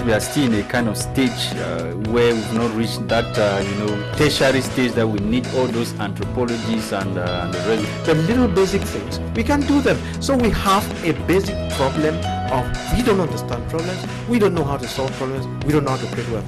we are still in a kind of stage where we've not reached that, tertiary stage that we need all those anthropologies and the rest. The little basic things, we can do them. So we have a basic problem of we don't understand problems, we don't know how to solve problems, we don't know how to create wealth.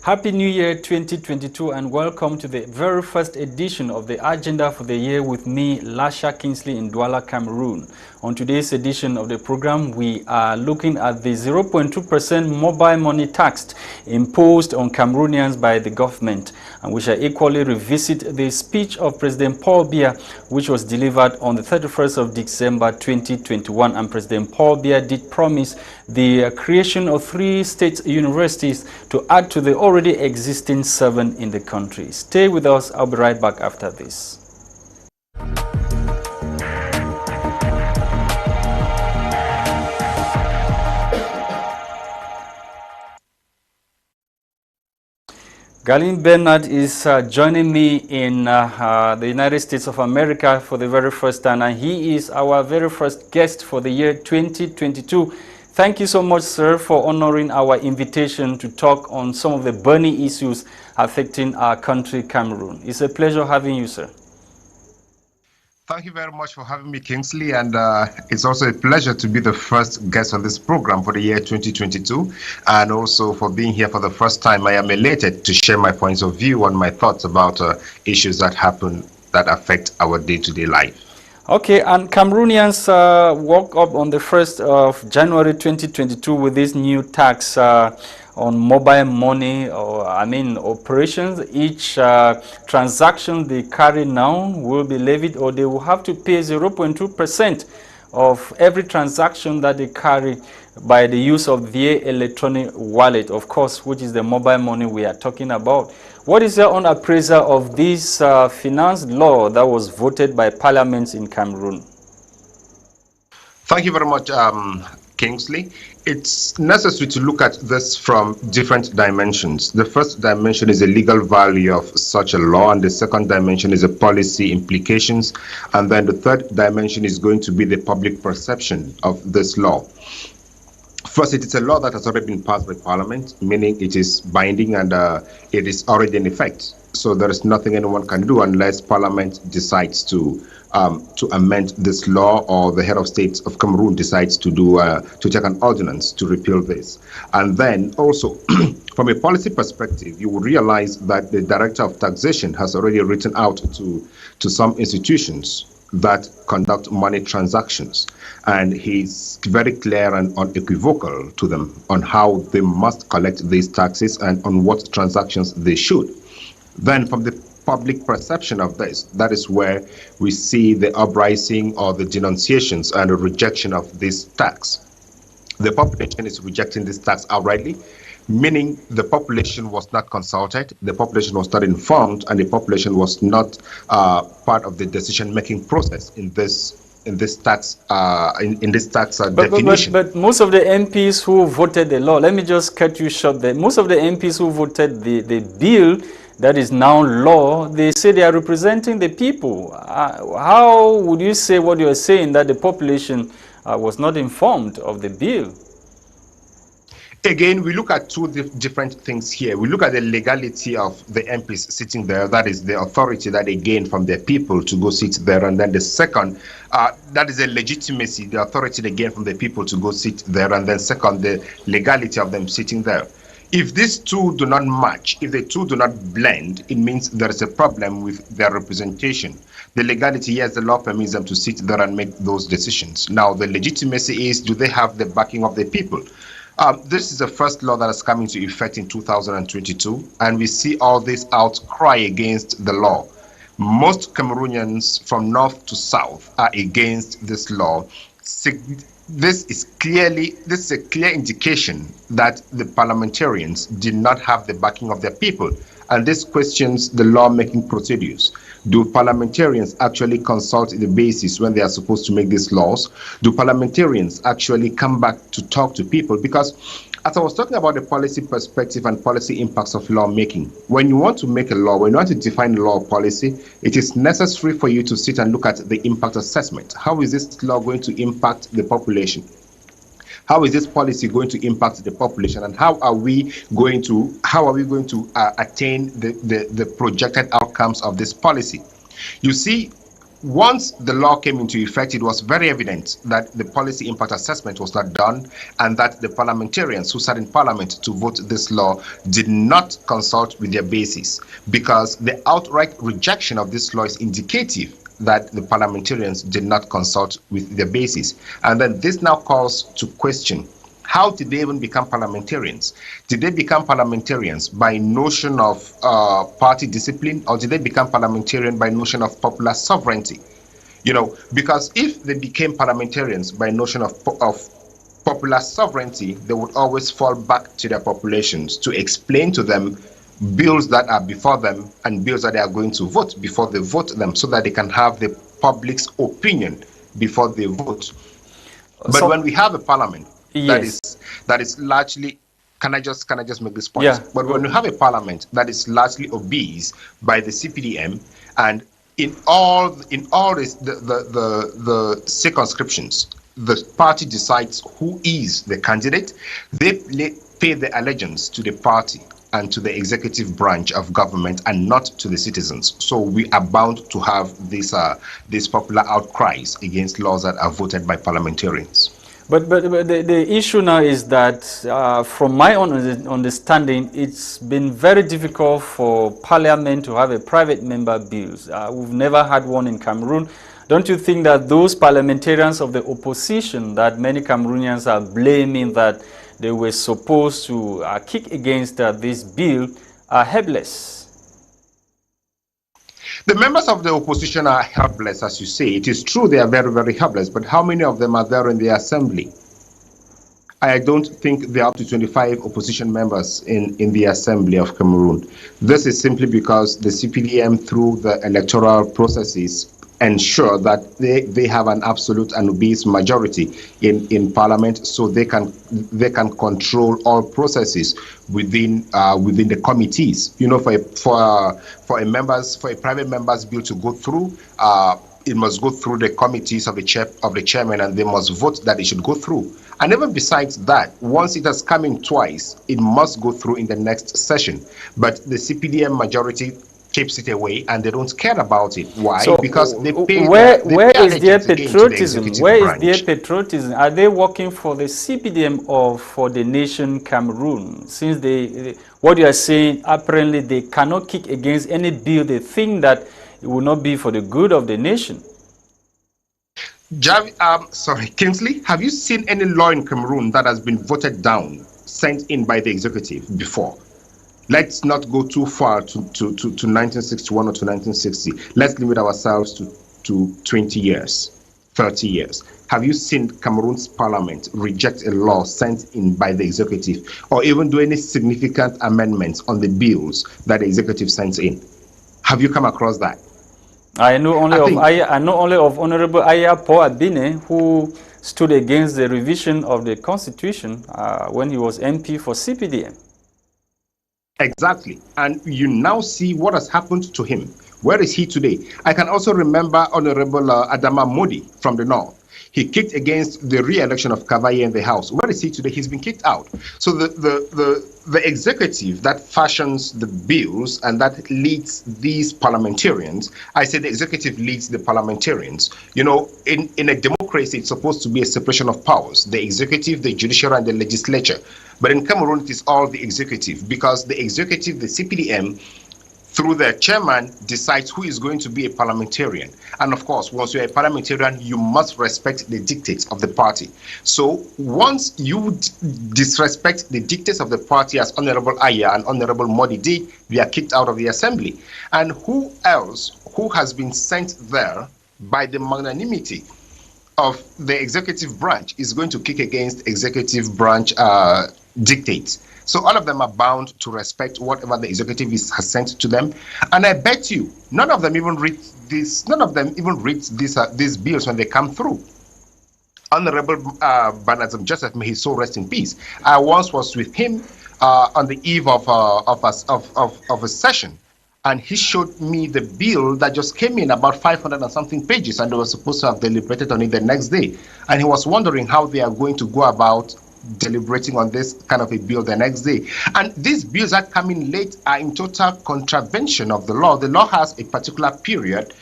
Happy New Year 2022 and welcome to the very first edition of the Agenda for the Year with me, Lasha Kingsley in Douala, Cameroon. On today's edition of the program, we are looking at the 0.2% mobile money tax imposed on Cameroonians by the government. And we shall equally revisit the speech of President Paul Biya, which was delivered on the 31st of December 2021. And President Paul Biya did promise the creation of 3 state universities to add to the already existing 7 in the country. Stay with us. I'll be right back after this. Galin Bernard is joining me in the United States of America for the very first time, and he is our very first guest for the year 2022. Thank you so much, sir, for honoring our invitation to talk on some of the burning issues affecting our country, Cameroon. It's a pleasure having you, sir. Thank you very much for having me, Kingsley, and it's also a pleasure to be the first guest on this program for the year 2022, and also for being here for the first time. I am elated to share my points of view and my thoughts about issues that happen that affect our day-to-day life. Okay, and Cameroonians woke up on the 1st of January 2022 with this new tax on mobile money, operations. Each transaction they carry now will be levied, or they will have to pay 0.2% of every transaction that they carry by the use of their electronic wallet, of course, which is the mobile money we are talking about. What is your own appraisal of this finance law that was voted by parliaments in Cameroon? Thank you very much, Kingsley. It's necessary to look at this from different dimensions. The first dimension is the legal value of such a law, and the second dimension is the policy implications, and then the third dimension is going to be the public perception of this law. First, it is a law that has already been passed by Parliament, meaning it is binding and it is already in effect. So there is nothing anyone can do unless Parliament decides to amend this law, or the head of state of Cameroon decides to take an ordinance to repeal this. And then also, from a policy perspective, you will realize that the Director of Taxation has already written out to some institutions that conduct money transactions, and he's very clear and unequivocal to them on how they must collect these taxes and on what transactions they should. Then from the public perception of this, that is where we see the uprising or the denunciations and the rejection of this tax. The population is rejecting this tax outrightly, meaning the population was not consulted, the population was not informed, and the population was not part of the decision-making process in this tax definition. But most of the MPs who voted the law, let me just cut you short there. Most of the MPs who voted the bill that is now law, they say they are representing the people. How would you say what you are saying, that the population was not informed of the bill? Again, we look at two different things here. We look at the legality of the MPs sitting there, that is the authority that they gain from their people to go sit there. And then the second, that is the legitimacy, the authority they gain from the people to go sit there. And then second, the legality of them sitting there. If these two do not match, if the two do not blend, it means there is a problem with their representation. The legality, yes, the law permits them to sit there and make those decisions. Now, the legitimacy is, do they have the backing of the people? This is the first law that has come into effect in 2022, and we see all this outcry against the law. Most Cameroonians from north to south are against this law. This is a clear indication that the parliamentarians did not have the backing of their people, and this questions the lawmaking procedures. Do parliamentarians actually consult the basis when they are supposed to make these laws? Do parliamentarians actually come back to talk to people? Because as I was talking about the policy perspective and policy impacts of lawmaking, when you want to make a law, when you want to define a law or policy, it is necessary for you to sit and look at the impact assessment. How is this law going to impact the population? How is this policy going to impact the population, and how are we going to attain the projected outcomes of this policy? You see, once the law came into effect, it was very evident that the policy impact assessment was not done, and that the parliamentarians who sat in parliament to vote this law did not consult with their bases, because the outright rejection of this law is indicative that the parliamentarians did not consult with their bases. And then this now calls to question, how did they even become parliamentarians? Did they become parliamentarians by notion of party discipline, or did they become parliamentarian by notion of popular sovereignty? You know, because if they became parliamentarians by notion of popular sovereignty, they would always fall back to their populations to explain to them bills that are before them and bills that they are going to vote before they vote them, so that they can have the public's opinion before they vote. But when we have a parliament that is largely, can I just make this point? Yeah. But when you have a parliament that is largely obese by the CPDM, and in all this, the circumscriptions, the party decides who is the candidate. They pay the allegiance to the party and to the executive branch of government, and not to the citizens. So we are bound to have these popular outcries against laws that are voted by parliamentarians. But the issue now is that, from my own understanding, it's been very difficult for Parliament to have a private member bills. We've never had one in Cameroon. Don't you think that those parliamentarians of the opposition that many Cameroonians are blaming that they were supposed to kick against this bill are helpless? The members of the opposition are helpless, as you say. It is true they are very, very helpless, but how many of them are there in the assembly? I don't think there are up to 25 opposition members in the assembly of Cameroon. This is simply because the CPDM, through the electoral processes, ensure that they have an absolute and obese majority in parliament, so they can control all processes within the committees. You know, for a private member's bill to go through, it must go through the committees of the chairman, and they must vote that it should go through. And even besides that, once it has come in twice, it must go through in the next session. But the CPDM majority keeps it away, and they don't care about it. Why? So because they pay. Where is their patriotism? Where is their patriotism? Are they working for the CPDM or for the nation Cameroon? Since what you are saying, apparently they cannot kick against any bill they think that it will not be for the good of the nation. Kingsley, have you seen any law in Cameroon that has been voted down, sent in by the executive before? Let's not go too far to 1961 or to 1960. Let's limit ourselves to 20 years, 30 years. Have you seen Cameroon's parliament reject a law sent in by the executive, or even do any significant amendments on the bills that the executive sends in? Have you come across that? I know only of Honorable Aya Paul Abine, who stood against the revision of the constitution when he was MP for CPDM. Exactly. And you now see what has happened to him. Where is he today? I can also remember Honorable Adama Modi from the north. He kicked against the re-election of Kavaye in the House. Where is he today? He's been kicked out. So the executive that fashions the bills and that leads these parliamentarians, I say the executive leads the parliamentarians. You know, in a democracy, it's supposed to be a separation of powers, the executive, the judiciary, and the legislature. But in Cameroon, it is all the executive, because the executive, the CPDM, through their chairman, decides who is going to be a parliamentarian. And of course, once you're a parliamentarian, you must respect the dictates of the party. So once you disrespect the dictates of the party, as Honorable Aya and Honorable Modi did, we are kicked out of the assembly. And who else who has been sent there by the magnanimity of the executive branch is going to kick against executive branch dictates? So all of them are bound to respect whatever the executive has sent to them. And I bet you, none of them even read this. None of them even read these bills when they come through. Honorable Banazam Joseph, may his soul rest in peace. I once was with him on the eve of a session, and he showed me the bill that just came in, about 500 and something pages, and they were supposed to have deliberated on it the next day. And he was wondering how they are going to go about deliberating on this kind of a bill the next day. And these bills are coming late, are in total contravention of the law. The law has a particular period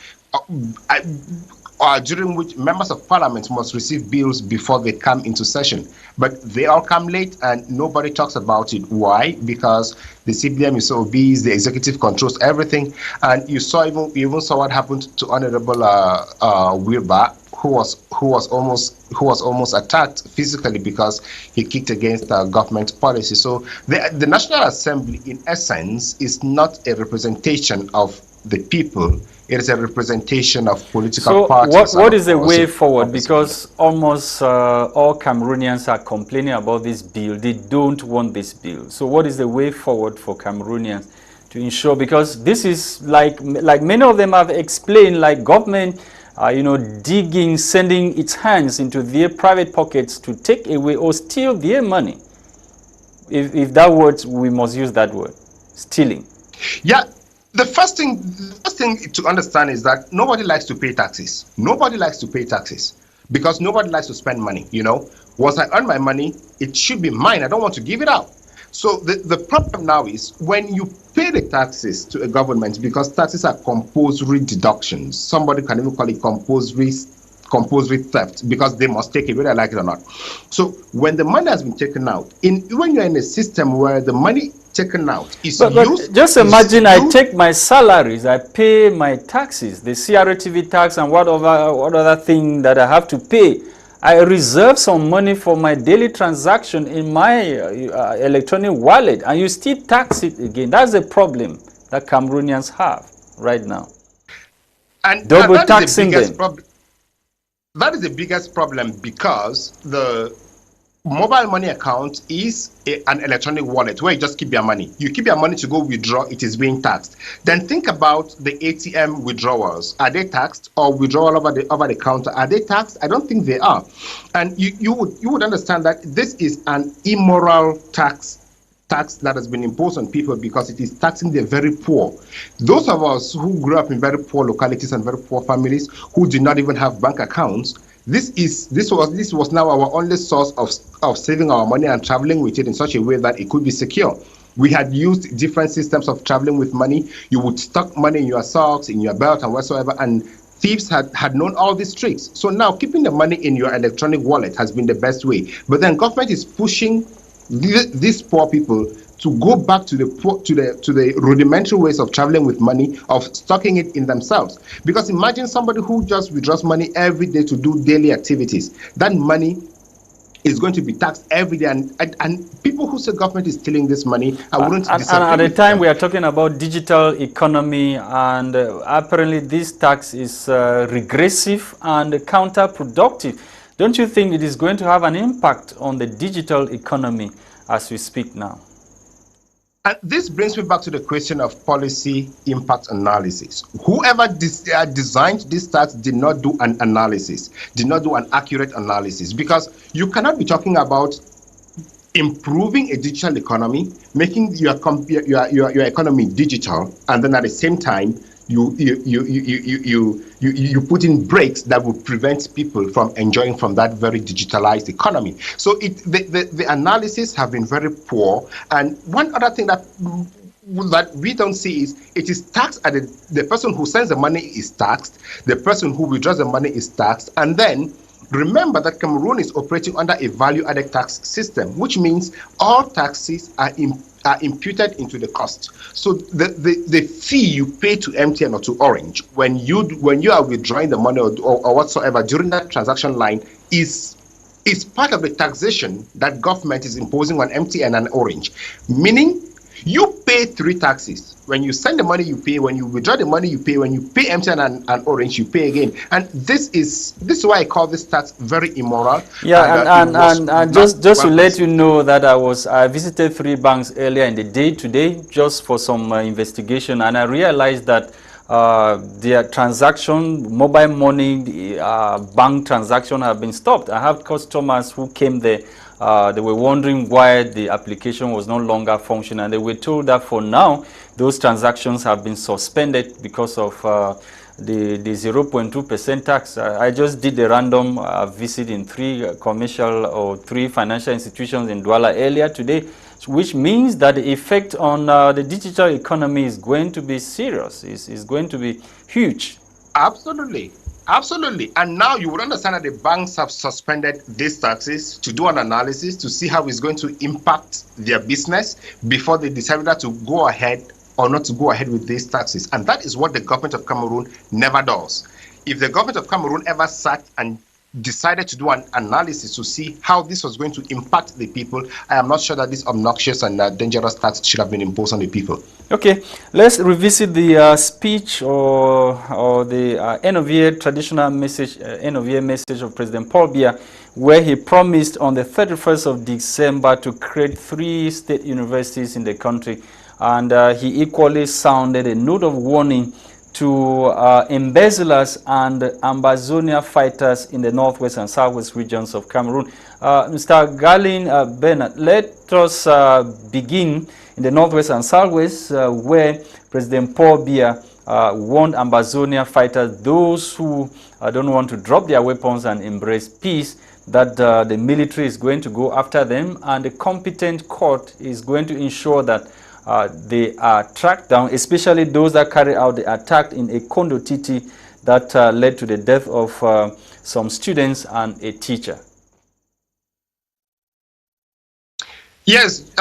during which members of parliament must receive bills before they come into session. But they all come late and nobody talks about it. Why? Because the CBM is so obese, the executive controls everything. And you even saw what happened to Honorable Wilbur, who was almost attacked physically because he kicked against government policy. So the National Assembly, in essence, is not a representation of the people. It is a representation of political parties. So what is the way forward? Because almost all Cameroonians are complaining about this bill. They don't want this bill. So what is the way forward for Cameroonians to ensure? Because this is like many of them have explained, like government, digging, sending its hands into their private pockets to take away or steal their money. If that word, we must use that word, stealing. Yeah. The first thing to understand is that nobody likes to pay taxes. Nobody likes to pay taxes because nobody likes to spend money. Once I earn my money, it should be mine. I don't want to give it out. So the problem now is when you pay the taxes to a government, because taxes are compulsory deductions. Somebody can even call it compulsory theft, because they must take it whether I like it or not. So when the money has been taken out, when you're in a system where the money taken out is used, just imagine I take my salaries, I pay my taxes, the CRTV tax and what other thing that I have to pay. I reserve some money for my daily transaction in my electronic wallet, and you still tax it again. That's the problem that Cameroonians have right now. And double taxing them. That is the biggest problem, because the mobile money account is an electronic wallet where you just keep your money. You keep your money to go withdraw, it is being taxed. Then think about the ATM withdrawals. Are they taxed? Or withdrawal over the counter, are they taxed? I don't think they are. And you would understand that this is an immoral tax that has been imposed on people, because it is taxing the very poor. Those of us who grew up in very poor localities and very poor families, who did not even have bank accounts, this was now our only source of saving our money and traveling with it in such a way that it could be secure. We had used different systems of traveling with money. You would stock money in your socks, in your belt, and whatsoever, and thieves had known all these tricks. So now keeping the money in your electronic wallet has been the best way. But then government is pushing these poor people to go back to the rudimentary ways of traveling with money, of stocking it in themselves. Because imagine somebody who just withdraws money every day to do daily activities. That money is going to be taxed every day, and people who say government is stealing this money, I wouldn't disagree. And at the time we are talking about digital economy, and apparently this tax is regressive and counterproductive. Don't you think it is going to have an impact on the digital economy as we speak now? And this brings me back to the question of policy impact analysis. Whoever designed this tax did not do an analysis, did not do an accurate analysis, because you cannot be talking about improving a digital economy, making your economy digital, and then at the same time you put in brakes that would prevent people from enjoying from that very digitalized economy. So the analysis have been very poor. And one other thing that we don't see is it is taxed at the person who sends the money is taxed, the person who withdraws the money is taxed, and then Remember that Cameroon is operating under a value-added tax system, which means all taxes are imputed into the cost. So the fee you pay to MTN or to Orange when you are withdrawing the money or whatsoever during that transaction line is part of the taxation that government is imposing on MTN and Orange, meaning you pay 3 taxes. When you send the money, you pay. When you withdraw the money, you pay. When you pay MTN and Orange, you pay again. And this is why I call this tax very immoral. Yeah, and just to let you know that I visited 3 banks earlier in the day today just for some investigation, and I realized that their transaction, mobile money, bank transaction have been stopped. I have customers who came there. They were wondering why the application was no longer functioning, and they were told that for now those transactions have been suspended because of the 0.2% tax. I just did a random visit in 3 commercial or 3 financial institutions in Douala earlier today, which means that the effect on the digital economy is going to be serious. It's going to be huge. Absolutely. Absolutely. And now you would understand that the banks have suspended these taxes to do an analysis to see how it's going to impact their business before they decide whether to go ahead or not to go ahead with these taxes. And that is what the government of Cameroon never does. If the government of Cameroon ever sat and decided to do an analysis to see how this was going to impact the people, I am not sure that this obnoxious and dangerous tax should have been imposed on the people. Okay, let's revisit the speech or the end of year traditional message, end of year message of President Paul Biya, where he promised on the 31st of December to create 3 state universities in the country, and he equally sounded a note of warning to embezzlers and Ambazonia fighters in the northwest and southwest regions of Cameroon. Mr. Galin Bernard, let us begin in the northwest and southwest, where President Paul Biya warned Ambazonia fighters, those who don't want to drop their weapons and embrace peace, that the military is going to go after them, and the competent court is going to ensure that they are tracked down, especially those that carried out the attack in a Kondo Titi that led to the death of some students and a teacher. Yes,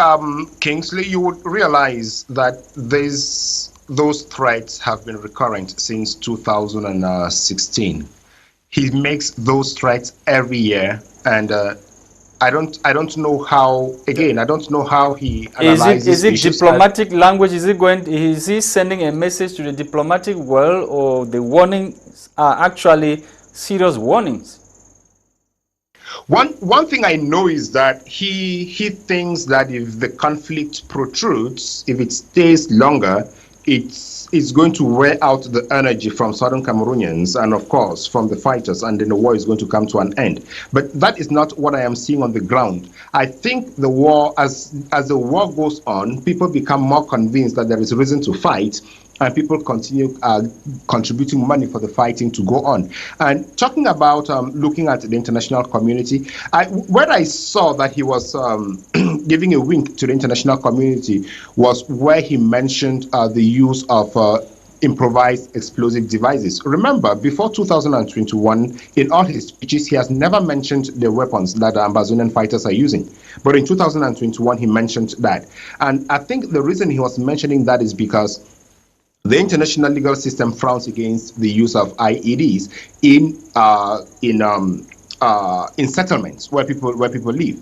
Kingsley, you would realize that those threats have been recurrent since 2016. He makes those threats every year, and I don't know how. Again, I don't know how he analyzes. Is it diplomatic language? Is he sending a message to the diplomatic world, or the warnings are actually serious warnings? One thing I know is that he thinks that if the conflict protrudes, if it stays longer, it's going to wear out the energy from southern Cameroonians and, of course, from the fighters, and then the war is going to come to an end. But that is not what I am seeing on the ground. I think the war, as the war goes on, people become more convinced that there is reason to fight, and people continue contributing money for the fighting to go on. And talking about looking at the international community, where I saw that he was giving a wink to the international community was where he mentioned the use of improvised explosive devices. Remember, before 2021, in all his speeches, he has never mentioned the weapons that the Amazonian fighters are using. But in 2021, he mentioned that. And I think the reason he was mentioning that is because the international legal system frowns against the use of IEDs in settlements where people live,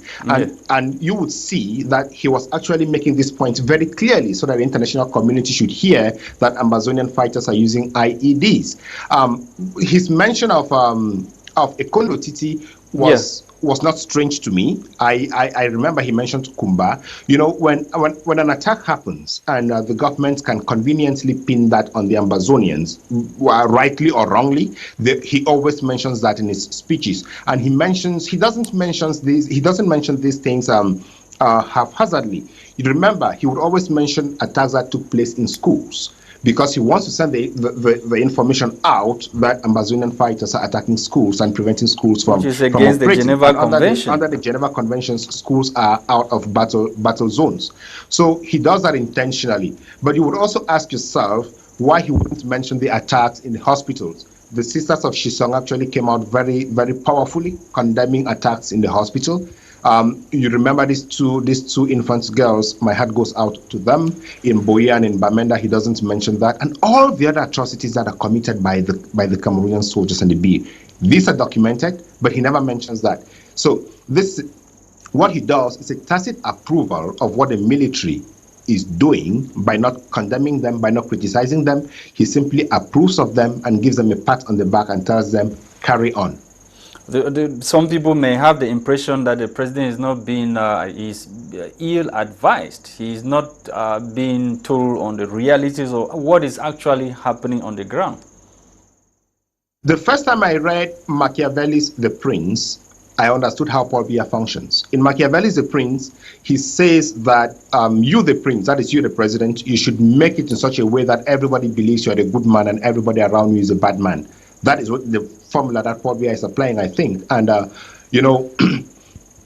and you would see that he was actually making this point very clearly, so that the international community should hear that Amazonian fighters are using IEDs. His mention of Ekondo Titi was not strange to me. I remember he mentioned Kumba. You know, when an attack happens and the government can conveniently pin that on the Ambazonians, rightly or wrongly, he always mentions that in his speeches. And he doesn't mention these things haphazardly. You remember, he would always mention attacks that took place in schools, because he wants to send the information out that Amazonian fighters are attacking schools and preventing schools from Which is against the Geneva Convention. Under the Geneva Conventions, schools are out of battle zones. So he does that intentionally. But you would also ask yourself why he wouldn't mention the attacks in the hospitals. the sisters of Shisong actually came out very, very powerfully condemning attacks in the hospital. You remember these two infant girls, my heart goes out to them. In Boya and in Bamenda, he doesn't mention that. And all the other atrocities that are committed by the Cameroonian soldiers and the B. These are documented, but he never mentions that. So what he does is a tacit approval of what the military is doing by not condemning them, by not criticizing them. He simply approves of them and gives them a pat on the back and tells them, carry on. Some people may have the impression that the president is not being ill-advised. He is not being told on the realities of what is actually happening on the ground. The first time I read Machiavelli's The Prince, I understood how Paul Biya functions. In Machiavelli's The Prince, he says that you, the prince, that is you, the president, you should make it in such a way that everybody believes you are a good man and everybody around you is a bad man. That is what the formula that Paul Biya is applying, I think. And,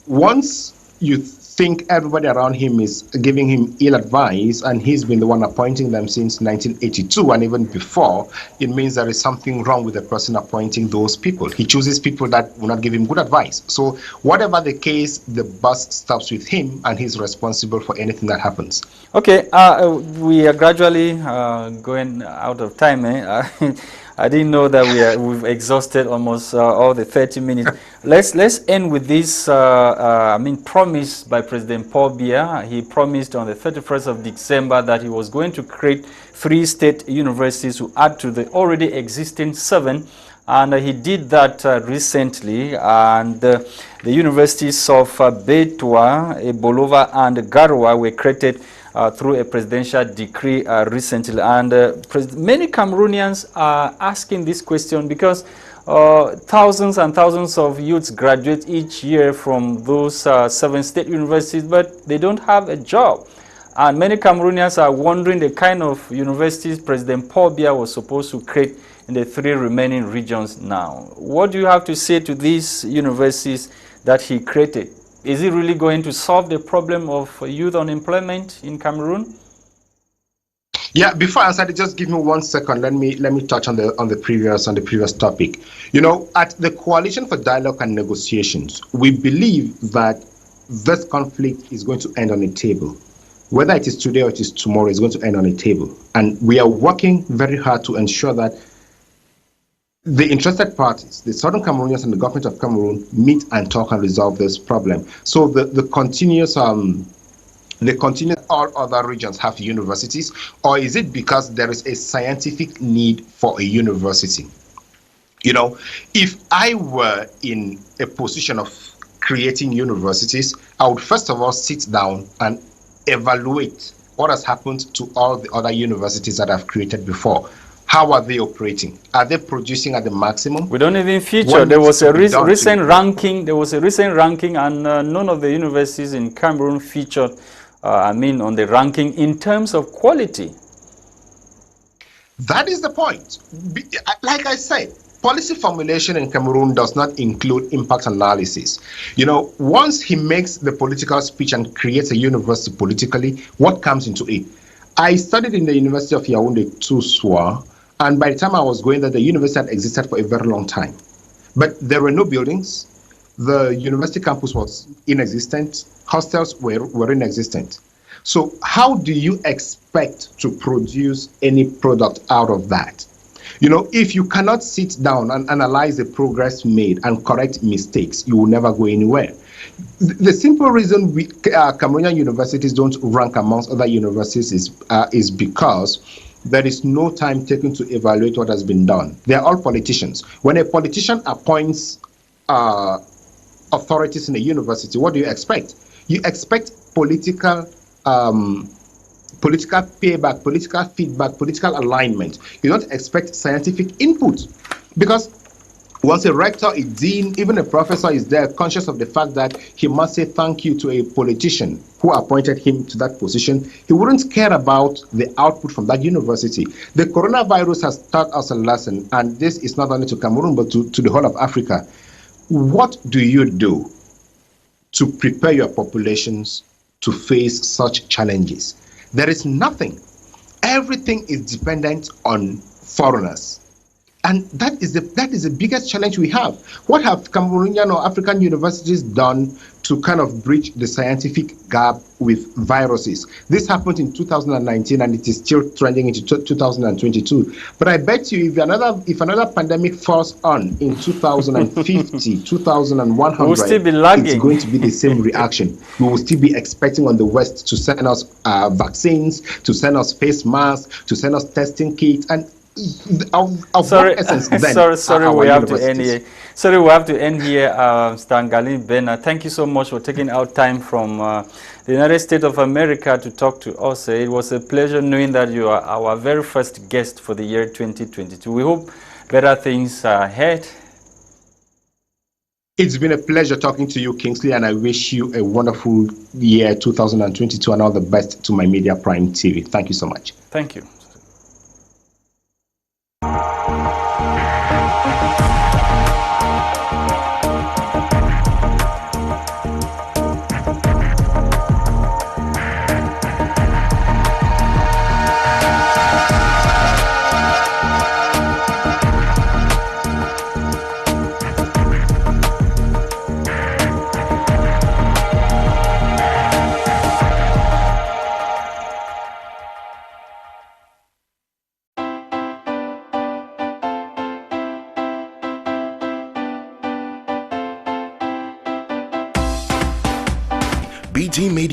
once you think everybody around him is giving him ill advice and he's been the one appointing them since 1982 and even before, it means there is something wrong with the person appointing those people. He chooses people that will not give him good advice. So whatever the case, the bus stops with him and he's responsible for anything that happens. Okay, we are gradually going out of time. I didn't know that we've exhausted almost all the 30 minutes. Let's end with this. Promise by President Paul Biya. He promised on the 31st of December that he was going to create 3 state universities to add to the already existing 7. And he did that recently. And the universities of Beitwa, Ebolova, and Garoua were created through a presidential decree recently. And many Cameroonians are asking this question because thousands and thousands of youths graduate each year from those 7 state universities, but they don't have a job. And many Cameroonians are wondering the kind of universities President Paul Biya was supposed to create in the 3 remaining regions now. What do you have to say to these universities that he created? Is it really going to solve the problem of youth unemployment in Cameroon? Yeah, before I answer it, just give me 1 second. Let me touch on the previous topic. At the Coalition for Dialogue and Negotiations, we believe that this conflict is going to end on a table. Whether it is today or it is tomorrow, it's going to end on a table. And we are working very hard to ensure that the interested parties, the Southern Cameroonians and the government of Cameroon, meet and talk and resolve this problem. So the continuous all other regions have universities, or is it because there is a scientific need for a university? If I were in a position of creating universities, I would first of all sit down and evaluate what has happened to all the other universities that I've created before. How are they operating? Are they producing at the maximum? We don't even feature. There was a recent ranking. There was a recent ranking, and none of the universities in Cameroon featured. On the ranking in terms of quality. That is the point. Like I said, policy formulation in Cameroon does not include impact analysis. Once he makes the political speech and creates a university politically, what comes into it? I studied in the University of Yaoundé, Toussoua, and by the time I was going there, the university had existed for a very long time. But there were no buildings. The university campus was inexistent. Hostels were inexistent. So how do you expect to produce any product out of that? If you cannot sit down and analyze the progress made and correct mistakes, you will never go anywhere. The simple reason Cameroonian universities don't rank amongst other universities is because there is no time taken to evaluate what has been done. They are all politicians. When a politician appoints authorities in a university, what do you expect? You expect political payback, political feedback, political alignment. You don't expect scientific input, because once a rector, a dean, even a professor is there, conscious of the fact that he must say thank you to a politician who appointed him to that position, he wouldn't care about the output from that university. The coronavirus has taught us a lesson, and this is not only to Cameroon, but to the whole of Africa. What do you do to prepare your populations to face such challenges? There is nothing. Everything is dependent on foreigners. And that is the biggest challenge we have. What have Cameroonian or African universities done to kind of bridge the scientific gap with viruses? This happened in 2019 and it is still trending into 2022. But I bet you if another pandemic falls on in 2050, 2100, we'll still be lagging. It's going to be the same reaction. We will still be expecting on the West to send us vaccines, to send us face masks, to send us testing kits, and sorry, what essence then sorry, we have to end here. Sorry, we have to end here. Stangalin Bena, thank you so much for taking out time from the United States of America to talk to us. It was a pleasure knowing that you are our very first guest for the year 2022. We hope better things are ahead. It's been a pleasure talking to you, Kingsley, and I wish you a wonderful year 2022 and all the best to my Media Prime TV. Thank you so much. Thank you. BT Media